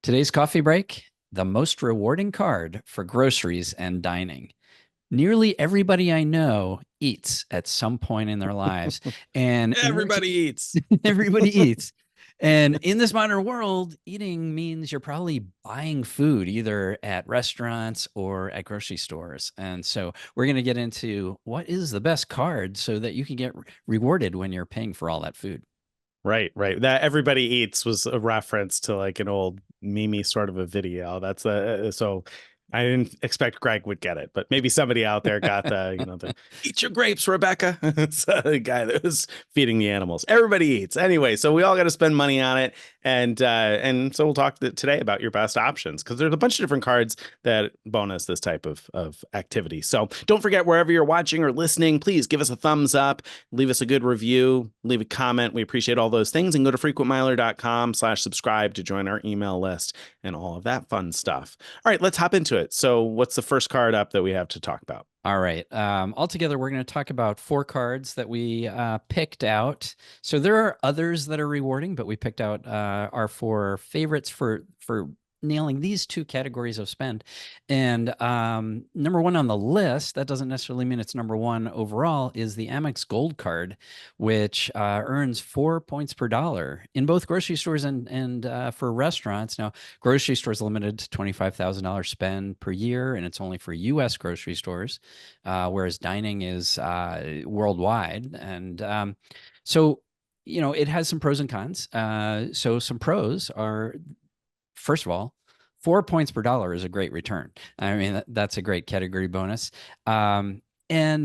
Today's coffee break, the most rewarding card for groceries and dining. Nearly everybody I know eats at some point in their lives. And in this, Everybody eats. everybody eats. And in this modern world, eating means you're probably buying food either at restaurants or at grocery stores. And so we're going to get into what is the best card so that you can get rewarded when you're paying for all that food. Right, right. That everybody eats was a reference to like an old meme sort of a video. That's so I didn't expect Greg would get it, but maybe somebody out there got the eat your grapes, Rebecca. It's the guy that was feeding the animals. Everybody eats. Anyway, so we all got to spend money on it. And so we'll talk today about your best options because there's a bunch of different cards that bonus this type of activity. So don't forget, wherever you're watching or listening, please give us a thumbs up, leave us a good review, leave a comment. We appreciate all those things, and go to frequentmiler.com/subscribe to join our email list and all of that fun stuff. All right, let's hop into it. So what's the first card up that we have to talk about? All right. Altogether, we're going to talk about four cards that we picked out. So there are others that are rewarding, but we picked out our four favorites for nailing these two categories of spend. And number one on the list, that doesn't necessarily mean it's number one overall, is the Amex Gold Card, which earns 4 points per dollar in both grocery stores and for restaurants. Now, grocery stores limited to $25,000 spend per year, and it's only for U.S. grocery stores, whereas dining is worldwide. And so, it has some pros and cons. So some pros are, first of all, 4 points per dollar is a great return. I mean, that's a great category bonus. And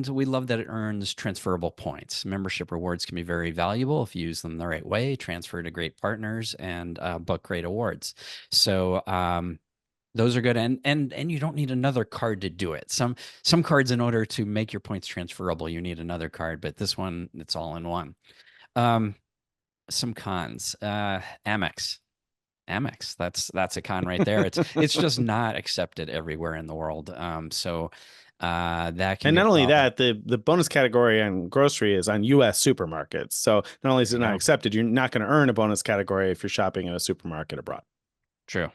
we love that it earns transferable points. Membership rewards can be very valuable if you use them the right way, transfer to great partners, and book great awards. So those are good, and you don't need another card to do it. Some cards, in order to make your points transferable, you need another card, but this one, it's all in one. Um, some cons. Amex. That's a con right there. It's just not accepted everywhere in the world. So that can And be a not only problem. that, the bonus category on grocery is on U.S. supermarkets. So not only is There it you not go. accepted, you're not going to earn a bonus category if you're shopping in a supermarket abroad. True.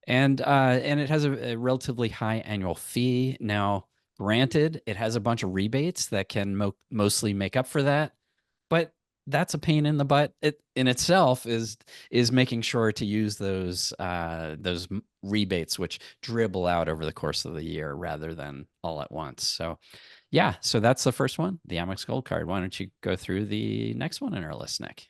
And it has a relatively high annual fee. Now, granted, it has a bunch of rebates that can mostly make up for that, but that's a pain in the butt. It in itself is making sure to use those rebates, which dribble out over the course of the year rather than all at once. So yeah, so that's the first one, the Amex Gold Card. Why don't you go through the next one in our list, Nick?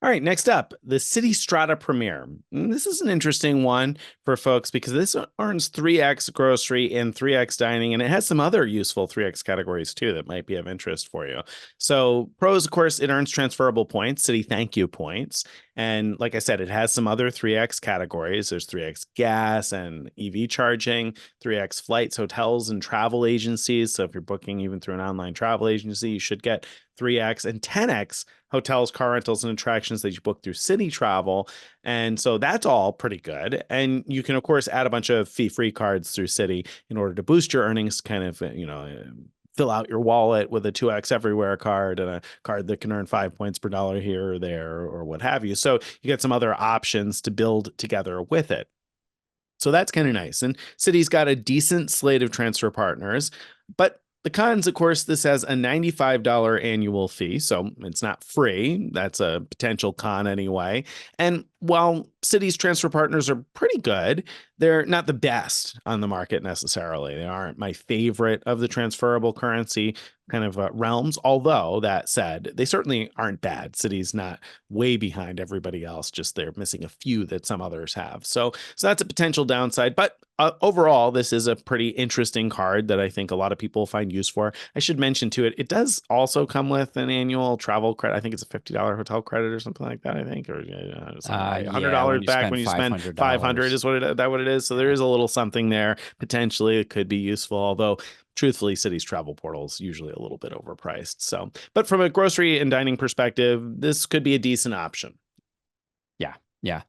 All right, next up, the Citi Strata Premier. This is an interesting one for folks because this earns 3x grocery and 3x dining, and it has some other useful 3x categories too that might be of interest for you. So, pros, of course, it earns transferable points, Citi thank you points. And like I said, it has some other 3x categories. There's 3x gas and EV charging, 3x flights, hotels, and travel agencies. So, if you're booking even through an online travel agency, you should get 3x and 10x hotels, car rentals, and attractions that you book through Citi Travel. And so that's all pretty good. And you can, of course, add a bunch of fee-free cards through Citi in order to boost your earnings, kind of, fill out your wallet with a 2x everywhere card and a card that can earn 5 points per dollar here or there or what have you. So you get some other options to build together with it. So that's kind of nice. And Citi's got a decent slate of transfer partners, but the cons, of course, this has a $95 annual fee, so it's not free. That's a potential con anyway. And while Citi's transfer partners are pretty good, they're not the best on the market necessarily. They aren't my favorite of the transferable currency kind of realms. Although that said, they certainly aren't bad. Citi's not way behind everybody else. Just they're missing a few that some others have. So that's a potential downside. But overall, this is a pretty interesting card that I think a lot of people find use for. I should mention to it, it does also come with an annual travel credit. I think it's a $50 hotel credit or something like that. I think, or something like Yeah, $100 when you back spend when you five spend hundred 500 dollars is what it is. So there Yeah. is a little something there potentially. It could be useful, although truthfully, Citi's travel portal is usually a little bit overpriced. So, but from a grocery and dining perspective, this could be a decent option. Yeah. Yeah.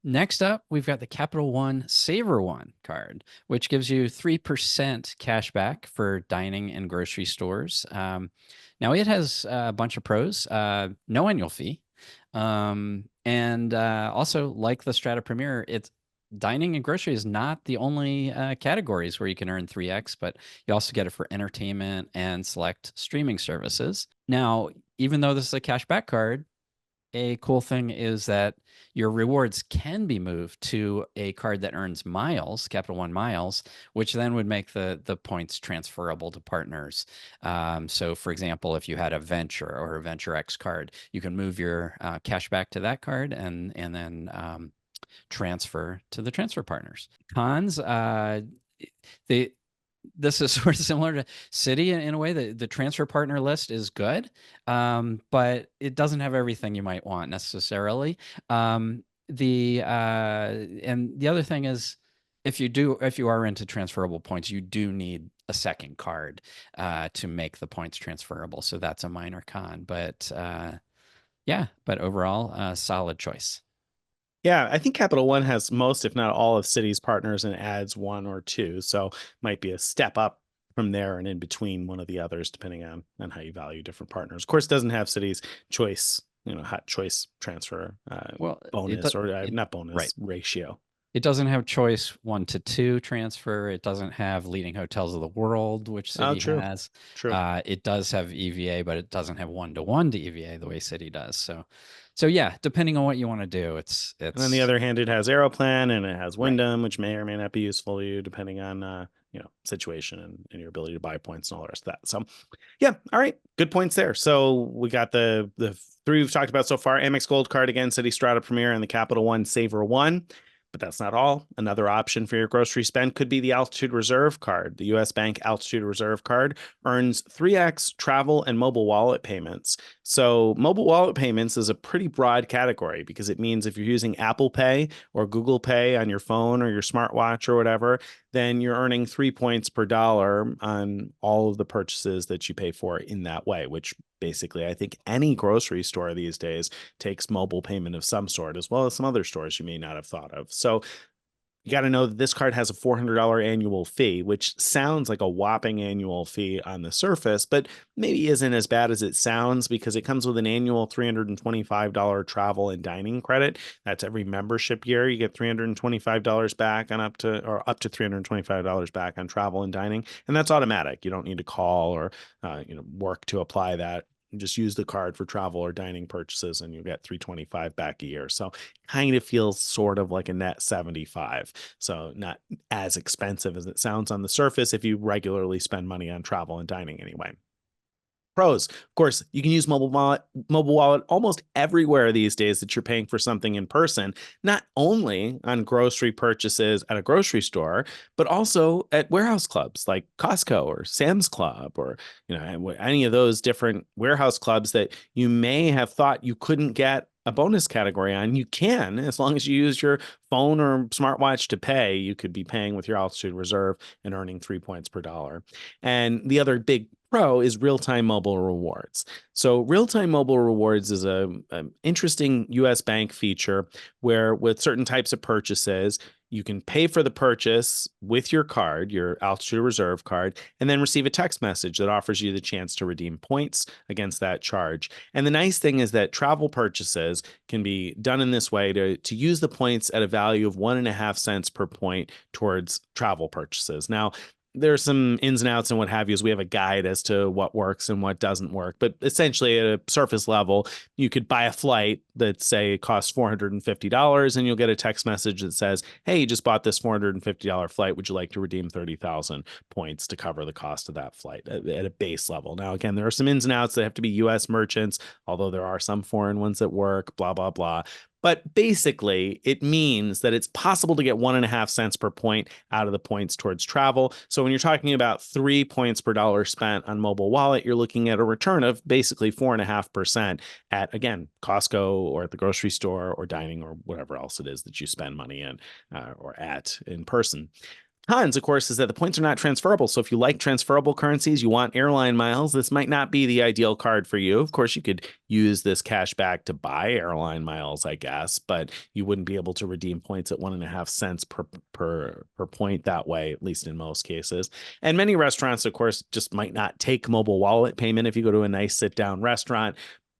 Next up, we've got the Capital One SavorOne card, which gives you 3% cash back for dining and grocery stores. Now, it has a bunch of pros, no annual fee. And also, like the Strata Premier, it's dining and grocery is not the only categories where you can earn 3x, but you also get it for entertainment and select streaming services. Now, even though this is a cashback card, a cool thing is that your rewards can be moved to a card that earns miles, Capital One miles, which then would make the points transferable to partners. So, for example, if you had a Venture or a Venture X card, you can move your cash back to that card and then transfer to the transfer partners. Cons, they this is sort of similar to Citi in a way. The transfer partner list is good, but it doesn't have everything you might want necessarily. And the other thing is, if you are into transferable points, you do need a second card to make the points transferable. So that's a minor con, but yeah, but overall, solid choice. Yeah, I think Capital One has most, if not all, of Citi's partners and adds one or two. So might be a step up from there and in between one of the others, depending on how you value different partners. Of course, it doesn't have Citi's choice, hot choice transfer Well, bonus or it not right. bonus ratio. It doesn't have choice 1 to 2 transfer. It doesn't have leading hotels of the world, which Oh, Citi true, has. true. It does have EVA, but it doesn't have 1 to 1 to EVA the way Citi does. So yeah, depending on what you want to do, And on the it's other hand, it has Aeroplan and it has right. Wyndham, which may or may not be useful to you depending on situation and your ability to buy points and all the rest of that. So yeah, all right, good points there. So we got the three we've talked about so far: Amex Gold Card again, Citi Strata Premier, and the Capital One SavorOne. But that's not all. Another option for your grocery spend could be the Altitude Reserve Card. The US Bank Altitude Reserve Card earns 3x travel and mobile wallet payments. So, mobile wallet payments is a pretty broad category because it means if you're using Apple Pay or Google Pay on your phone or your smartwatch or whatever, then you're earning 3 points per dollar on all of the purchases that you pay for in that way, which basically I think any grocery store these days takes mobile payment of some sort, as well as some other stores you may not have thought of. So you got to know that this card has a $400 annual fee, which sounds like a whopping annual fee on the surface, but maybe isn't as bad as it sounds because it comes with an annual $325 travel and dining credit. That's every membership year. You get $325 back on up to $325 back on travel and dining. And that's automatic. You don't need to call or work to apply that. You just use the card for travel or dining purchases and you get 325 back a year. So kind of feels sort of like a net 75. So not as expensive as it sounds on the surface if you regularly spend money on travel and dining anyway. Pros, of course, you can use mobile wallet almost everywhere these days that you're paying for something in person, not only on grocery purchases at a grocery store, but also at warehouse clubs like Costco or Sam's Club or any of those different warehouse clubs that you may have thought you couldn't get a bonus category on. You can, as long as you use your phone or smartwatch to pay. You could be paying with your Altitude Reserve and earning 3 points per dollar. And the other big pro is real-time mobile rewards. So real-time mobile rewards is an interesting US bank feature where with certain types of purchases, you can pay for the purchase with your card, your Altitude Reserve card, and then receive a text message that offers you the chance to redeem points against that charge. And the nice thing is that travel purchases can be done in this way to use the points at a value of 1.5 cents per point towards travel purchases. Now, there's some ins and outs and what have you, as we have a guide as to what works and what doesn't work. But essentially, at a surface level, you could buy a flight that, say, costs $450, and you'll get a text message that says, hey, you just bought this $450 flight. Would you like to redeem 30,000 points to cover the cost of that flight at a base level? Now, again, there are some ins and outs that have to be US merchants, although there are some foreign ones that work, blah, blah, blah. But basically, it means that it's possible to get 1.5 cents per point out of the points towards travel. So when you're talking about 3 points per dollar spent on mobile wallet, you're looking at a return of basically 4.5% at, again, Costco or at the grocery store or dining or whatever else it is that you spend money in or at in person. Cons, of course, is that the points are not transferable. So if you like transferable currencies, you want airline miles, this might not be the ideal card for you. Of course, you could use this cash back to buy airline miles, I guess, but you wouldn't be able to redeem points at 1.5 cents per point that way, at least in most cases. And many restaurants, of course, just might not take mobile wallet payment if you go to a nice sit down restaurant.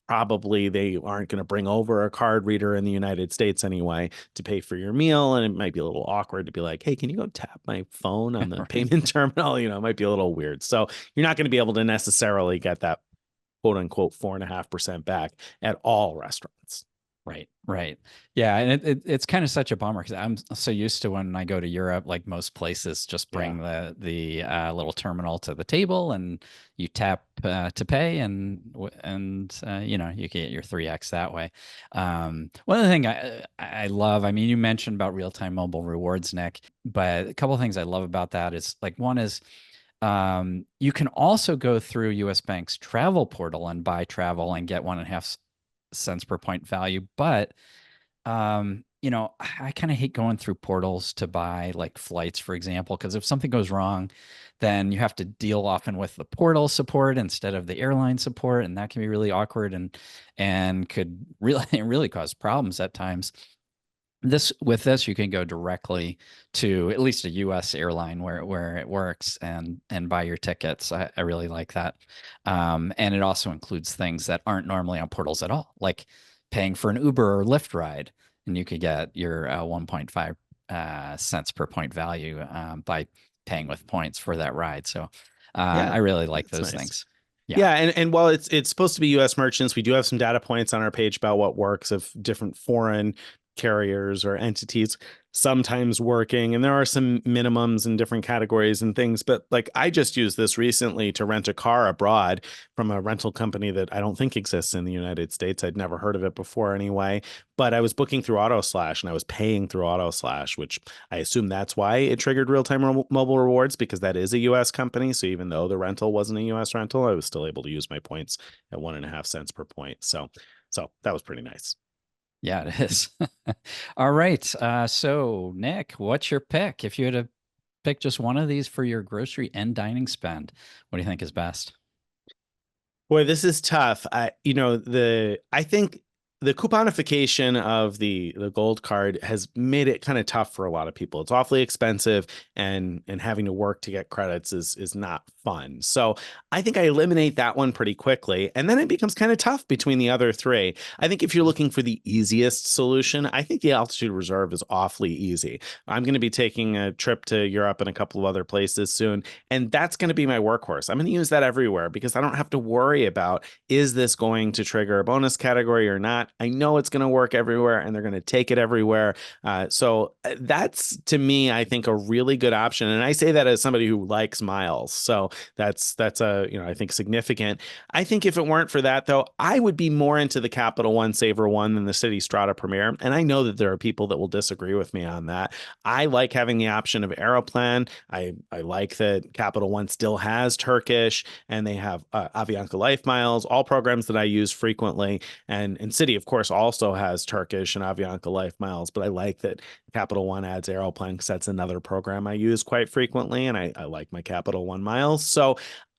probably they aren't going to bring over a card reader in the United States anyway to pay for your meal. And it might be a little awkward to be like, hey, can you go tap my phone on the Right. payment terminal? It might be a little weird. So you're not going to be able to necessarily get that quote unquote 4.5% back at all restaurants. Right, right. Yeah, and it's kind of such a bummer because I'm so used to when I go to Europe, like most places just Yeah. bring the little terminal to the table and you tap to pay and you can get your 3x that way. One other thing I love, I mean, you mentioned about real-time mobile rewards, Nick, but a couple of things I love about that is like one is you can also go through US Bank's travel portal and buy travel and get 1.5 cents per point value. But I kind of hate going through portals to buy like flights, for example, because if something goes wrong, then you have to deal often with the portal support instead of the airline support, and that can be really awkward and could really really cause problems at times. This you can go directly to at least a US airline where it works and buy your tickets. I really like that. And it also includes things that aren't normally on portals at all, like paying for an Uber or Lyft ride, and you could get your 1.5 cents per point value by paying with points for that ride. So Yeah. I really like That's those nice. things. Yeah. Yeah, and while it's supposed to be U.S. merchants, we do have some data points on our page about what works of different foreign carriers or entities sometimes working, and there are some minimums in different categories and things. But like I just used this recently to rent a car abroad from a rental company that I don't think exists in the United States. I'd never heard of it before anyway. But I was booking through AutoSlash and I was paying through AutoSlash, which I assume that's why it triggered real-time mobile rewards because that is a US company. So even though the rental wasn't a US rental, I was still able to use my points at 1.5 cents per point. So that was pretty nice. Yeah, it is. All right. So Nick, what's your pick? If you had to pick just one of these for your grocery and dining spend, what do you think is best? Boy, this is tough. I think the couponification of the gold card has made it kind of tough for a lot of people. It's awfully expensive and having to work to get credits is not fun. So I think I eliminate that one pretty quickly. And then it becomes kind of tough between the other three. I think if you're looking for the easiest solution, I think the altitude reserve is awfully easy. I'm going to be taking a trip to Europe and a couple of other places soon. And that's going to be my workhorse. I'm going to use that everywhere because I don't have to worry about is this going to trigger a bonus category or not? I know it's going to work everywhere and they're going to take it everywhere. So that's to me, I think a really good option. And I say that as somebody who likes miles. So that's I think significant. I think if it weren't for that though, I would be more into the Capital One SavorOne than the Citi Strata Premier. And I know that there are people that will disagree with me on that. I like having the option of Aeroplan. I like that Capital One still has Turkish and they have Avianca Life Miles, all programs that I use frequently. And Citi, of course, also has Turkish and Avianca Life Miles. But I like that Capital One adds Aeroplan because that's another program I use quite frequently. And I like my Capital One miles. So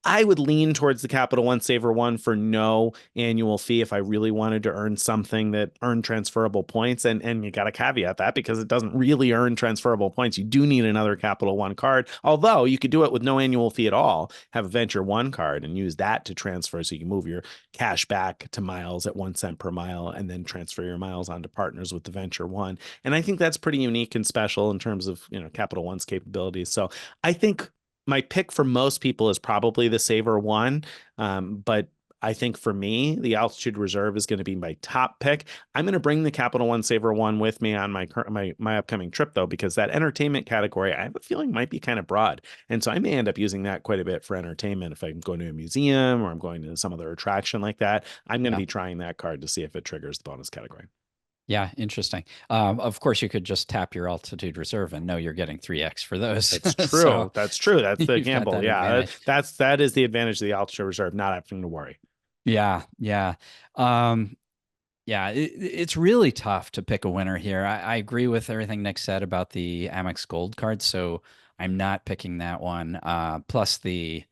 I would lean towards the Capital One SavorOne for no annual fee if I really wanted to earn something that earned transferable points. And you got to caveat that because it doesn't really earn transferable points. You do need another Capital One card, although you could do it with no annual fee at all. Have a Venture One card and use that to transfer so you can move your cash back to miles at 1 cent per mile and then transfer your miles onto partners with the Venture One. And I think that's pretty unique and special in terms of Capital One's capabilities. So I think my pick for most people is probably the SavorOne. But I think for me, the altitude reserve is going to be my top pick. I'm going to bring the Capital One SavorOne with me on my upcoming trip though, because that entertainment category I have a feeling might be kind of broad, and so I may end up using that quite a bit for entertainment. If I'm going to a museum or I'm going to some other attraction like that, I'm going to Yeah. be trying that card to see if it triggers the bonus category. Yeah, interesting. Of course, you could just tap your altitude reserve and know you're getting 3x for those. That's So true. That's true. That's the you've got gamble. that Yeah, advantage. that is the advantage of the altitude reserve, not having to worry. Yeah, yeah. Um, Yeah, it's really tough to pick a winner here. I agree with everything Nick said about the Amex Gold Card, so I'm not picking that one. Plus the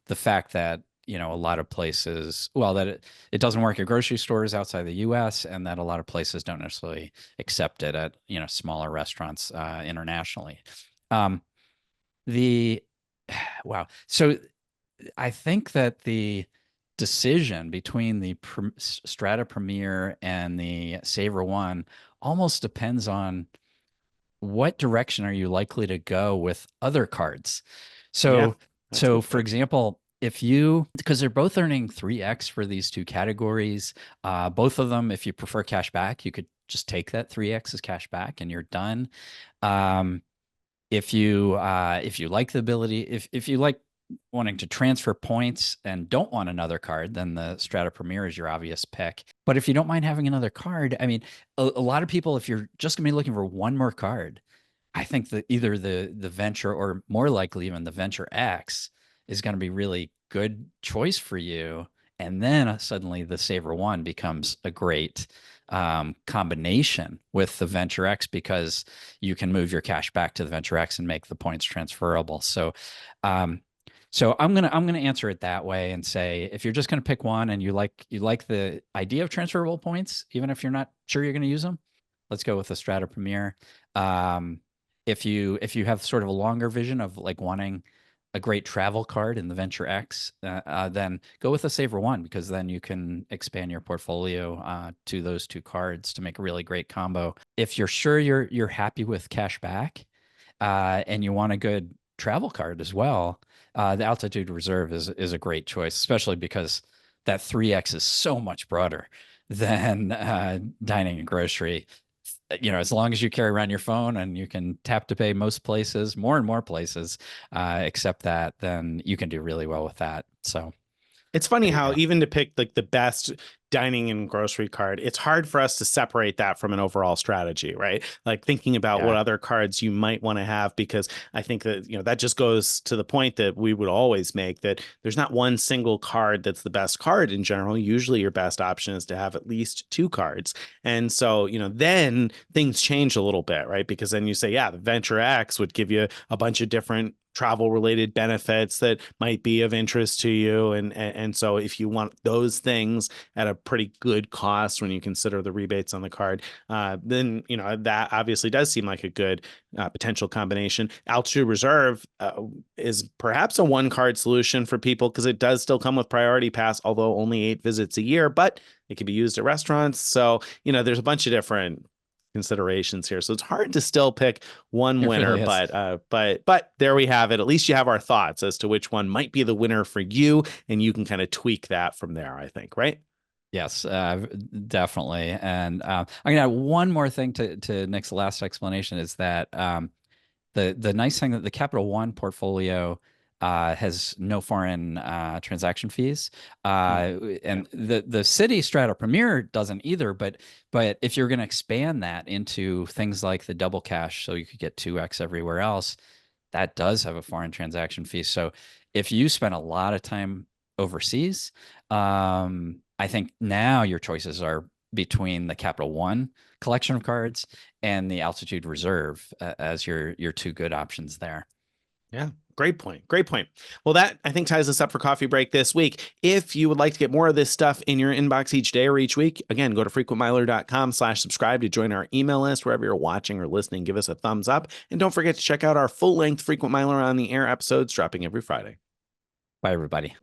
fact that a lot of places, well, that it doesn't work at grocery stores outside the U.S. and that a lot of places don't necessarily accept it at smaller restaurants internationally. Um, the wow, so I think that the decision between the Strata Premier and the SavorOne almost depends on what direction are you likely to go with other cards. Yeah, So, that's a so good for point. example, if you, because they're both earning 3x for these two categories, both of them, if you prefer cash back, you could just take that 3x as cash back and you're done. Um, if you like the ability, if you like wanting to transfer points and don't want another card, then the Strata Premier is your obvious pick. But if you don't mind having another card, I mean, a lot of people, if you're just gonna be looking for one more card, I think that either the Venture or more likely even the Venture X is going to be really good choice for you. And then suddenly the SavorOne becomes a great combination with the Venture X because you can move your cash back to the Venture X and make the points transferable. Um, so I'm gonna answer it that way and say if you're just gonna pick one and you like the idea of transferable points, even if you're not sure you're gonna use them, let's go with the Strata Premier. Um, if you have sort of a longer vision of like wanting a great travel card in the Venture X, then go with the SavorOne because then you can expand your portfolio to those two cards to make a really great combo. If you're sure you're happy with cash back, and you want a good travel card as well, the Altitude Reserve is a great choice, especially because that 3x is so much broader than dining and grocery. As long as you carry around your phone and you can tap to pay most places, more and more places, accept that, then you can do really well with that. So It's funny there you how go. even to pick like the best dining and grocery card, it's hard for us to separate that from an overall strategy, right? Like thinking about what Yeah, other cards you might want to have, because I think that, that just goes to the point that we would always make that there's not one single card that's the best card in general. Usually your best option is to have at least two cards. And so, then things change a little bit, right? Because then you say, yeah, the Venture X would give you a bunch of different travel related benefits that might be of interest to you, and so if you want those things at a pretty good cost when you consider the rebates on the card, then that obviously does seem like a good potential combination. Altitude Reserve is perhaps a one card solution for people because it does still come with priority pass, although only 8 visits a year, but it can be used at restaurants. So there's a bunch of different considerations here. So it's hard to still pick one it winner, really is. but there we have it. At least you have our thoughts as to which one might be the winner for you, and you can kind of tweak that from there, I think, right? Yes, definitely. And I'm gonna add one more thing to Nick's last explanation is that the nice thing that the Capital One portfolio has no foreign transaction fees, Mm, yeah. and the Citi Strata Premier doesn't either. But if you're going to expand that into things like the double cash, so you could get 2x everywhere else, that does have a foreign transaction fee. So if you spend a lot of time overseas, I think now your choices are between the Capital One collection of cards and the Altitude Reserve as your two good options there. Yeah, great point. Great point. Well, that I think ties us up for coffee break this week. If you would like to get more of this stuff in your inbox each day or each week, again, go to frequentmiler.com/subscribe to join our email list wherever you're watching or listening. Give us a thumbs up. And don't forget to check out our full length Frequent Miler on the Air episodes dropping every Friday. Bye, everybody.